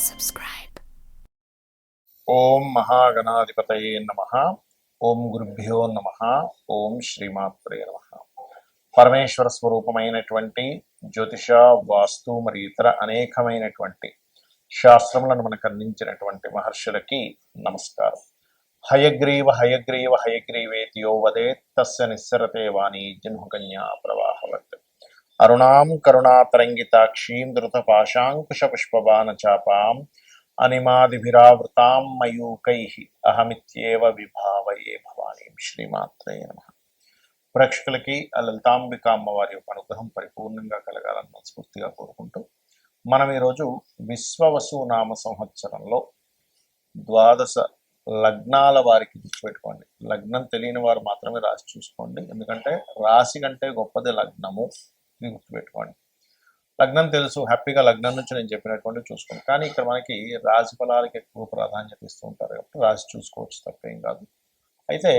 subscribe. ఓం మహాగణాధిపతయే నమః. ఓం గురుభ్యో నమః. ఓం శ్రీమాత్రే నమః. పరమేశ్వర స్వరూపమైనటువంటి జ్యోతిష, వాస్తు మరియు ఇతర అనేకమైనటువంటి శాస్త్రములను మనకు అందించినటువంటి మహర్షులకి నమస్కారం. హయగ్రీవ హయగ్రీవ హయగ్రీవేతియో వదేత్ తస్య నిస్సరతే వాణి జన్మకన్యా ప్రవాహవత్. అరుణాం కరుణాతరంగితాక్షీం ధృతపాశాంకుశపుష్పబాణచాపాం అనిమాదిభిరావృతాం మయూకైః అహమిత్యేవ విభావయే భవానీం. శ్రీమాత్రే నమః. ప్రేక్షకులకి ఆ లలితాంబిక అమ్మవారి యొక్క అనుగ్రహం పరిపూర్ణంగా కలగాలని మనస్ఫూర్తిగా కోరుకుంటూ మనం ఈరోజు విశ్వవసు నామ సంవత్సరంలో ద్వాదశ లగ్నాల వారికి గుర్తుపెట్టుకోండి. లగ్నం తెలియని వారు మాత్రమే రాసి చూసుకోండి, ఎందుకంటే రాశి కంటే గొప్పది లగ్నము. ఇది గుర్తుపెట్టుకోండి. లగ్నం తెలుసు, హ్యాపీగా లగ్నం నుంచి నేను చెప్పినటువంటి చూసుకోండి. కానీ ఇక్కడ మనకి రాశి ఫలాలకి ఎక్కువ ప్రాధాన్యత ఇస్తూ ఉంటారు కాబట్టి రాశి చూసుకోవచ్చు, తప్పేం కాదు. అయితే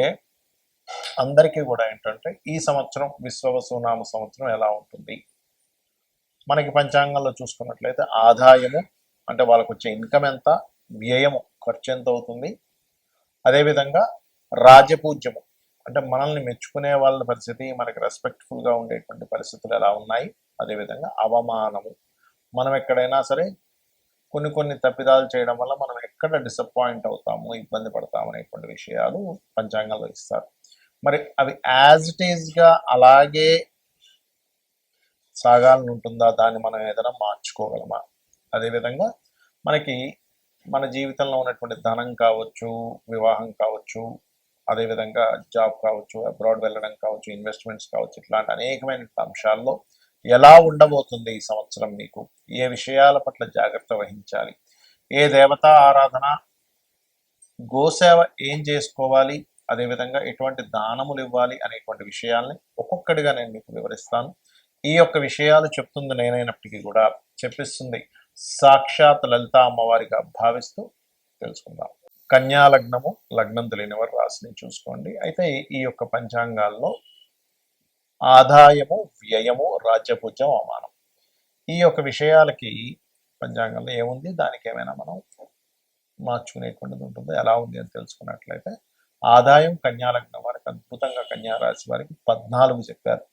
అందరికీ కూడా ఏంటంటే ఈ సంవత్సరం విశ్వవసునామ సంవత్సరం ఎలా ఉంటుంది, మనకి పంచాంగంలో చూసుకున్నట్లయితే ఆదాయము అంటే వాళ్ళకు వచ్చే ఇన్కమ్ ఎంత, వ్యయము ఖర్చు ఎంత అవుతుంది, అదేవిధంగా రాజపూజ్యము అంటే మనల్ని మెచ్చుకునే వాళ్ళ పరిస్థితి, మనకి రెస్పెక్ట్ఫుల్గా ఉండేటువంటి పరిస్థితులు ఎలా ఉన్నాయి, అదేవిధంగా అవమానము, మనం ఎక్కడైనా సరే కొన్ని తప్పిదాలు చేయడం వల్ల మనం ఎక్కడ డిసప్పాయింట్ అవుతాము, ఇబ్బంది పడతాము అనేటువంటి విషయాలు పంచాంగంలో ఇస్తారు. మరి అవి యాజ్ ఇట్ ఈజ్గా అలాగే సాగాలని ఉంటుందా, దాన్ని మనం ఏదైనా మార్చుకోగలమా, అదేవిధంగా మనకి మన జీవితంలో ఉన్నటువంటి ధనం కావచ్చు, వివాహం కావచ్చు, అదేవిధంగా జాబ్ కావచ్చు, అబ్రాడ్ వెళ్ళడం కావచ్చు, ఇన్వెస్ట్మెంట్స్ కావచ్చు, ఇట్లాంటి అనేకమైన అంశాల్లో ఎలా ఉండబోతుంది ఈ సంవత్సరం, మీకు ఏ విషయాల పట్ల జాగ్రత్త వహించాలి, ఏ దేవతా ఆరాధన, గోసేవ ఏం చేసుకోవాలి, అదేవిధంగా ఎటువంటి దానములు ఇవ్వాలి అనేటువంటి విషయాల్ని ఒక్కొక్కటిగా నేను మీకు వివరిస్తాను. ఈ యొక్క విషయాలు చెప్తుంది నేనైనప్పటికీ కూడా చెప్పిస్తుంది సాక్షాత్ లలిత అమ్మవారిగా భావిస్తూ తెలుసుకుందాం. కన్యా లగ్నము, లగ్నం తెలియని వారు రాశిని చూసుకోండి. అయితే ఈ యొక్క పంచాంగాల్లో ఆదాయము, వ్యయము, రాజ్యపూజ్యం, అవమానం ఈ యొక్క విషయాలకి పంచాంగంలో ఏముంది, దానికి ఏమైనా మనం మార్చుకునేటువంటిది ఉంటుందో, ఎలా ఉంది అని తెలుసుకున్నట్లయితే ఆదాయం కన్యా లగ్నం వారికి అద్భుతంగా, కన్యా రాశి వారికి 14 చెప్పారు,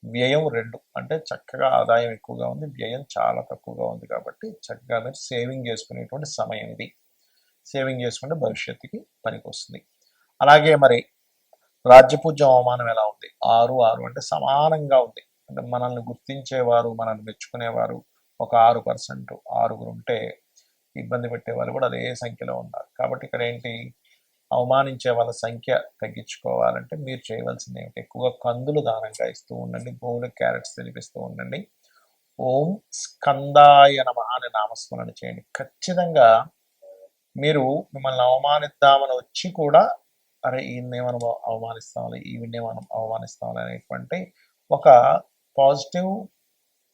వ్యయం 2 అంటే చక్కగా ఆదాయం ఎక్కువగా ఉంది, వ్యయం చాలా తక్కువగా ఉంది. కాబట్టి చక్కగా మీరు సేవింగ్ చేసుకునేటువంటి సమయం ఇది. సేవింగ్ చేసుకుంటే భవిష్యత్తుకి పనికి వస్తుంది. అలాగే మరి రాజ్యపూజ్యం, అవమానం ఎలా ఉంది, 6 అంటే సమానంగా ఉంది. అంటే మనల్ని గుర్తించేవారు, మనల్ని మెచ్చుకునేవారు ఒక 6%, 6 ఉంటే ఇబ్బంది పెట్టేవాళ్ళు కూడా అదే సంఖ్యలో ఉన్నారు. కాబట్టి ఇక్కడ ఏంటి, అవమానించే వాళ్ళ సంఖ్య తగ్గించుకోవాలంటే మీరు చేయవలసింది ఏమిటి, ఎక్కువగా కందులు దానంగా ఇస్తూ ఉండండి, గోవులు క్యారెట్స్ తినిపిస్తూ ఉండండి, ఓం స్కందాయ నమః అనే నామస్మరణ చేయండి. ఖచ్చితంగా మీరు మిమ్మల్ని అవమానిద్దామని వచ్చి కూడా అరే ఈయన్ని మనం అవమానిస్తామని, ఈవిడ్నే మనం అవమానిస్తామని అనేటువంటి ఒక పాజిటివ్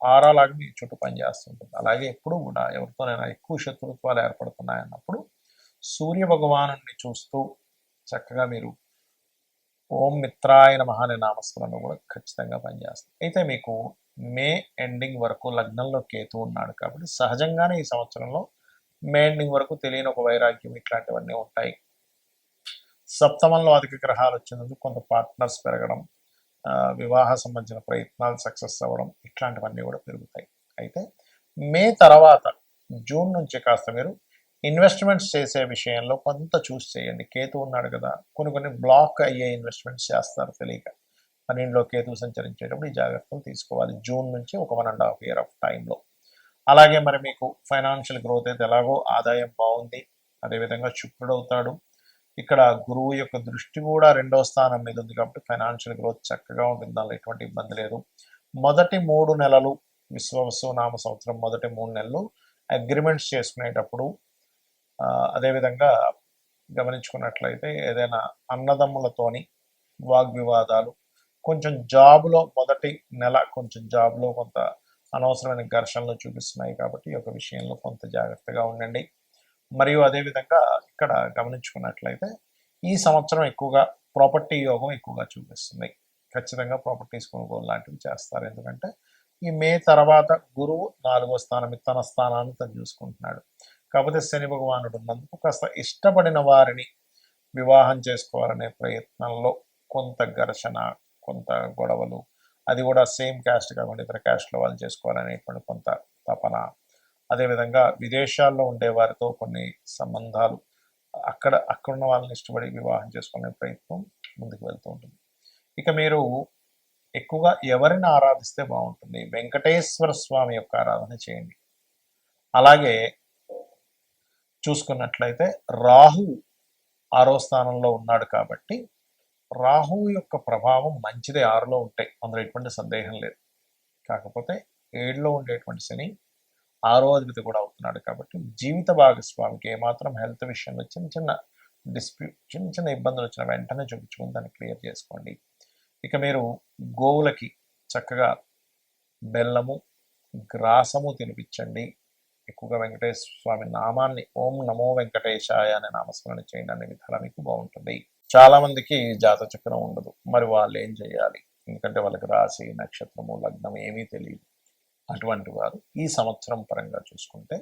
ఆరా లాగా మీ చుట్టూ పనిచేస్తుంటుంది. అలాగే ఎప్పుడు కూడా ఎవరితోనైనా ఎక్కువ శత్రుత్వాలు ఏర్పడుతున్నాయి అన్నప్పుడు సూర్య భగవాను చూస్తూ చక్కగా మీరు ఓం మిత్రాయ నమః అనే నామస్మరణ కూడా ఖచ్చితంగా పనిచేస్తుంది. అయితే మీకు మే ఎండింగ్ వరకు లగ్నంలో కేతు ఉన్నాడు కాబట్టి సహజంగానే ఈ సంవత్సరంలో మే ఎండింగ్ వరకు తెలియని ఒక వైరాగ్యం ఇట్లాంటివన్నీ ఉంటాయి. సప్తమంలో అధిక గ్రహాలు వచ్చినందుకు కొంత పార్ట్నర్స్ పెరగడం, వివాహ సంబంధించిన ప్రయత్నాలు సక్సెస్ అవ్వడం, ఇట్లాంటివన్నీ కూడా పెరుగుతాయి. అయితే మే తర్వాత జూన్ నుంచి కాస్త మీరు ఇన్వెస్ట్మెంట్స్ చేసే విషయంలో కొంత చూస్ చేయండి. కేతు ఉన్నాడు కదా, కొన్ని బ్లాక్ అయ్యే ఇన్వెస్ట్మెంట్స్ చేస్తారు తెలియక. 12లో కేతు సంచరించేటప్పుడు ఈ జాగ్రత్తలు తీసుకోవాలి జూన్ నుంచి ఒక 1.5 year ఆఫ్ టైంలో. అలాగే మరి మీకు ఫైనాన్షియల్ గ్రోత్ అయితే ఎలాగో ఆదాయం బాగుంది, అదేవిధంగా శుక్రుడు అవుతాడు. ఇక్కడ గురువు యొక్క దృష్టి కూడా 2వ స్థానం మీద ఉంది కాబట్టి ఫైనాన్షియల్ గ్రోత్ చక్కగా ఉంటుంది, దానిలో ఎటువంటి ఇబ్బంది లేదు. మొదటి 3 నెలలు విశ్వవసు నామ సంవత్సరం మొదటి 3 నెలలు అగ్రిమెంట్స్ చేసుకునేటప్పుడు, అదేవిధంగా గమనించుకున్నట్లయితే ఏదైనా అన్నదమ్ములతోని వాగ్వివాదాలు, కొంచెం జాబ్లో మొదటి నెల కొంచెం జాబ్లో కొంత అనవసరమైన ఘర్షణలు చూపిస్తున్నాయి కాబట్టి ఈ యొక్క విషయంలో కొంత జాగ్రత్తగా ఉండండి. మరియు అదేవిధంగా ఇక్కడ గమనించుకున్నట్లయితే ఈ సంవత్సరం ఎక్కువగా ప్రాపర్టీ యోగం ఎక్కువగా చూపిస్తుంది. ఖచ్చితంగా ప్రాపర్టీస్ కొనుగోలు లాంటివి చేస్తారు, ఎందుకంటే ఈ మే తర్వాత గురువు 4వ స్థానం తన స్థానాన్ని తను చూసుకుంటున్నాడు. కాకపోతే శని భగవానుడు ఉన్నందుకు కాస్త ఇష్టపడిన వారిని వివాహం చేసుకోవాలనే ప్రయత్నంలో కొంత ఘర్షణ, కొంత గొడవలు, అది కూడా సేమ్ క్యాస్ట్ కాకుండా ఇతర క్యాస్ట్లో వాళ్ళు చేసుకోవాలనేటువంటి కొంత తపన, అదేవిధంగా విదేశాల్లో ఉండే వారితో కొన్ని సంబంధాలు, అక్కడున్న వాళ్ళని ఇష్టపడి వివాహం చేసుకునే ప్రయత్నం ముందుకు వెళ్తూ ఉంటుంది. ఇక మీరు ఎక్కువగా ఎవరిని ఆరాధిస్తే బాగుంటుంది? వెంకటేశ్వర స్వామి యొక్క ఆరాధన చేయండి. అలాగే చూసుకున్నట్లయితే రాహు 6వ స్థానంలో ఉన్నాడు కాబట్టి రాహు యొక్క ప్రభావం మంచిదే 6లో ఉంటాయి, అందులో ఎటువంటి సందేహం లేదు. కాకపోతే 7లో ఉండేటువంటి శని 6వ అధిపతి కూడా అవుతున్నాడు కాబట్టి జీవిత భాగస్వామికి ఏమాత్రం హెల్త్ విషయంలో చిన్న చిన్న డిస్ప్యూట్, చిన్న చిన్న ఇబ్బందులు వచ్చిన వెంటనే చూపించుకుని దాన్ని క్లియర్ చేసుకోండి. ఇక మీరు గోవులకి చక్కగా బెల్లము, గ్రాసము తినిపించండి. ఎక్కువగా వెంకటేశ్వర స్వామి నామాన్ని ఓం నమో వెంకటేశాయ అనే నామస్మరణ చేయండి. అనే విధాలా మీకు బాగుంటుంది. చాలా మందికి జాతక చక్రం ఉండదు, మరి వాళ్ళు ఏం చేయాలి? ఎందుకంటే వాళ్ళకి రాశి, నక్షత్రము, లగ్నం ఏమీ తెలియదు. అటువంటి వారు ఈ సంవత్సరం పరంగా చూసుకుంటే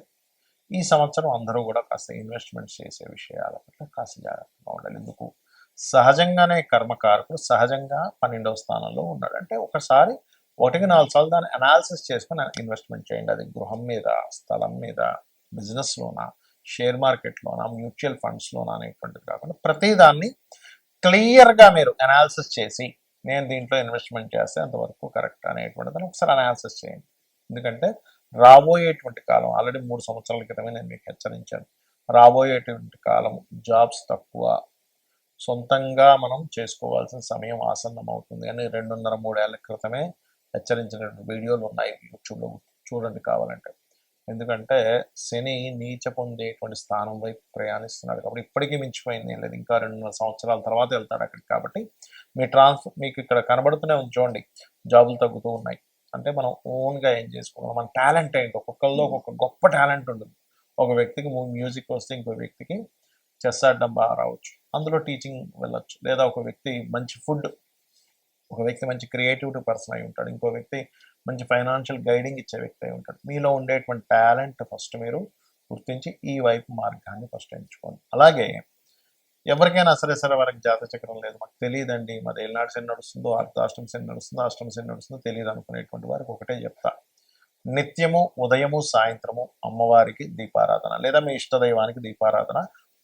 ఈ సంవత్సరం అందరూ కూడా కాస్త ఇన్వెస్ట్మెంట్స్ చేసే విషయాల పట్ల కాస్త జాగ్రత్తగా ఉండాలి. ఎందుకు? సహజంగానే కర్మకారకుడు సహజంగా 12వ స్థానంలో ఉన్నాడు. అంటే ఒకసారి 1-4 సార్లు దాన్ని అనాలిసిస్ చేసుకుని ఇన్వెస్ట్మెంట్ చేయండి. అది గృహం మీద, స్థలం మీద, బిజినెస్లోనా, షేర్ మార్కెట్లోనా, మ్యూచువల్ ఫండ్స్లోనా అనేటువంటిది కాకుండా ప్రతిదాన్ని క్లియర్గా మీరు అనాలిసిస్ చేసి నేను దీంట్లో ఇన్వెస్ట్మెంట్ చేస్తే అంతవరకు కరెక్ట్ అనేటువంటిదని ఒకసారి అనాలిసిస్ చేయండి. ఎందుకంటే రాబోయేటువంటి కాలం ఆల్రెడీ 3 సంవత్సరాల క్రితమే నేను మీకు హెచ్చరించాను. రాబోయేటువంటి కాలం జాబ్స్ తక్కువ, సొంతంగా మనం చేసుకోవాల్సిన సమయం ఆసన్నం అవుతుంది అని 2.5-3 ఏళ్ల క్రితమే హెచ్చరించినటువంటి వీడియోలు ఉన్నాయి యూట్యూబ్లో, చూడండి కావాలంటే. ఎందుకంటే శని నీచ పొందేటువంటి స్థానం వైపు ప్రయాణిస్తున్నాడు కాబట్టి ఇప్పటికీ మించిపోయింది ఏం లేదు, ఇంకా 2.5 సంవత్సరాల తర్వాత వెళ్తాడు అక్కడికి. కాబట్టి మీ మీకు ఇక్కడ కనబడుతూనే చూడండి, జాబులు తగ్గుతూ ఉన్నాయి. అంటే మనం ఓన్గా ఏం చేసుకోవాలి, మన టాలెంట్ ఏంటి, ఒక్కొక్కరిలో ఒక్కొక్క గొప్ప టాలెంట్ ఉంటుంది. ఒక వ్యక్తికి మ్యూజిక్ వస్తే ఇంకో వ్యక్తికి చెస్ ఆడడం బాగా రావచ్చు, అందులో టీచింగ్ వెళ్ళొచ్చు. లేదా ఒక వ్యక్తి మంచి ఫుడ్, ఒక వ్యక్తి మంచి క్రియేటివిటీ పర్సన్ అయి ఉంటాడు, ఇంకో వ్యక్తి మంచి ఫైనాన్షియల్ గైడింగ్ ఇచ్చే వ్యక్తి అయి ఉంటాడు. మీలో ఉండేటువంటి టాలెంట్ ఫస్ట్ మీరు గుర్తించి ఈ వైపు మార్గాన్ని ఫస్ట్ ఎంచుకోండి. అలాగే ఎవరికైనా సరే వారికి జాతక చక్రం లేదు, మాకు తెలియదండి, మాది ఏళ్ళనాడు శని నడుస్తుందో, అర్ధాష్టమ శని నడుస్తుందో, అష్టమ శని నడుస్తుందో తెలియదు అనుకునేటువంటి వారికి ఒకటే చెప్తా, నిత్యము ఉదయము సాయంత్రము అమ్మవారికి దీపారాధన లేదా మీ ఇష్టదైవానికి దీపారాధన,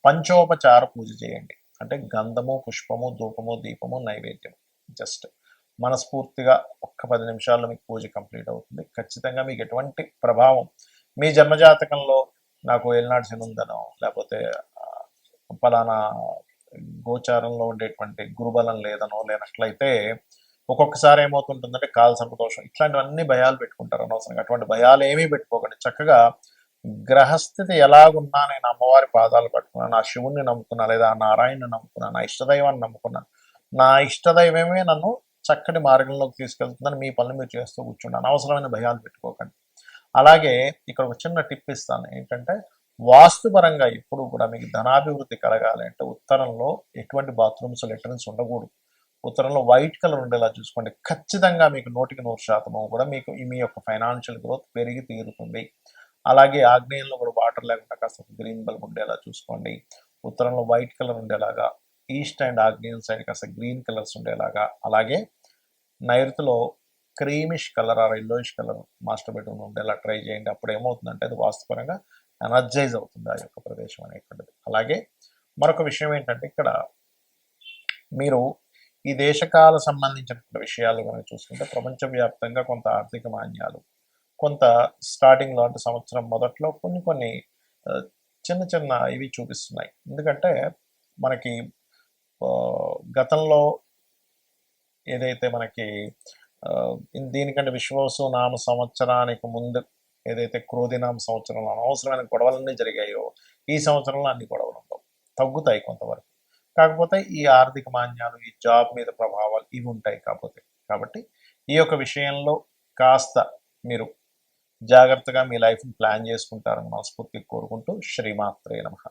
పంచోపచార పూజ చేయండి. అంటే గంధము, పుష్పము, ధూపము, దీపము, నైవేద్యం. జస్ట్ మనస్ఫూర్తిగా ఒక్క 10 నిమిషాల్లో మీకు పూజ కంప్లీట్ అవుతుంది. ఖచ్చితంగా మీకు ఎటువంటి ప్రభావం మీ జన్మజాతకంలో నాకు ఏళ్ళనాడు శని ఉందనో, లేకపోతే ఫలానా గోచారంలో ఉండేటువంటి గురుబలం లేదనో, లేనట్లయితే ఒక్కొక్కసారి ఏమవుతుంటుందంటే కాల సంపదోషం, ఇట్లాంటివన్నీ భయాలు పెట్టుకుంటారు అనవసరంగా. అటువంటి భయాలు ఏమీ పెట్టుకోకండి. చక్కగా గ్రహస్థితి ఎలాగున్నా నేను అమ్మవారి పాదాలు పట్టుకున్నా, నా శివుణ్ణి నమ్ముకున్నా, లేదా నారాయణని నమ్ముకున్నా, నా ఇష్టదైవాన్ని నమ్ముకున్నా, నా ఇష్టదైవమే నన్ను చక్కటి మార్గంలోకి తీసుకెళ్తుందని మీ పనులు మీరు చేస్తూ కూర్చుండి. అనవసరమైన భయాలు పెట్టుకోకండి. అలాగే ఇక్కడ ఒక చిన్న టిప్ ఇస్తాను, ఏంటంటే వాస్తుపరంగా ఎప్పుడు కూడా మీకు ధనాభివృద్ధి కలగాలి అంటే ఉత్తరంలో ఎటువంటి బాత్రూమ్స్, లెటర్న్స్ ఉండకూడదు. ఉత్తరంలో వైట్ కలర్ ఉండేలా చూసుకోండి. ఖచ్చితంగా మీకు 100% కూడా మీకు మీ యొక్క ఫైనాన్షియల్ గ్రోత్ పెరిగి తీరుతుంది. అలాగే ఆగ్నేయంలో కూడా వాటర్ లేకుండా కాస్త గ్రీన్ బల్బ్ ఉండేలా చూసుకోండి. ఉత్తరంలో వైట్ కలర్ ఉండేలాగా, ఈస్ట్ అండ్ ఆగ్నేయం సైడ్ కాస్త గ్రీన్ కలర్స్ ఉండేలాగా, అలాగే నైరుతిలో creamish colour or yellowish colour master bedroom ఉండేలా ట్రై చేయండి. అప్పుడు ఏమవుతుందంటే అది వాస్తుపరంగా ఎనర్జైజ్ అవుతుంది ఆ యొక్క ప్రదేశం అనేటువంటిది. అలాగే మరొక విషయం ఏంటంటే ఇక్కడ మీరు ఈ దేశకాల సంబంధించిన విషయాలు కనుక చూసుకుంటే ప్రపంచవ్యాప్తంగా కొంత ఆర్థిక మాన్యాలు, కొంత స్టార్టింగ్లో అంటే సంవత్సరం మొదట్లో కొన్ని చిన్న చిన్న ఇవి చూపిస్తున్నాయి. ఎందుకంటే మనకి గతంలో ఏదైతే మనకి దీనికంటే విశ్వాసు నామ సంవత్సరానికి ముందు ఏదైతే క్రోధినామ సంవత్సరంలో అనవసరమైన గొడవలన్నీ జరిగాయో, ఈ సంవత్సరంలో అన్ని గొడవలు ఉండవు, తగ్గుతాయి కొంతవరకు. కాకపోతే ఈ ఆర్థిక మాన్యాలు, ఈ జాబ్ మీద ప్రభావాలు ఇవి ఉంటాయి కాబట్టి ఈ యొక్క విషయంలో కాస్త మీరు జాగ్రత్తగా మీ లైఫ్ని ప్లాన్ చేసుకుంటారని మనస్ఫూర్తిగా కోరుకుంటూ శ్రీమాత్రే నమః.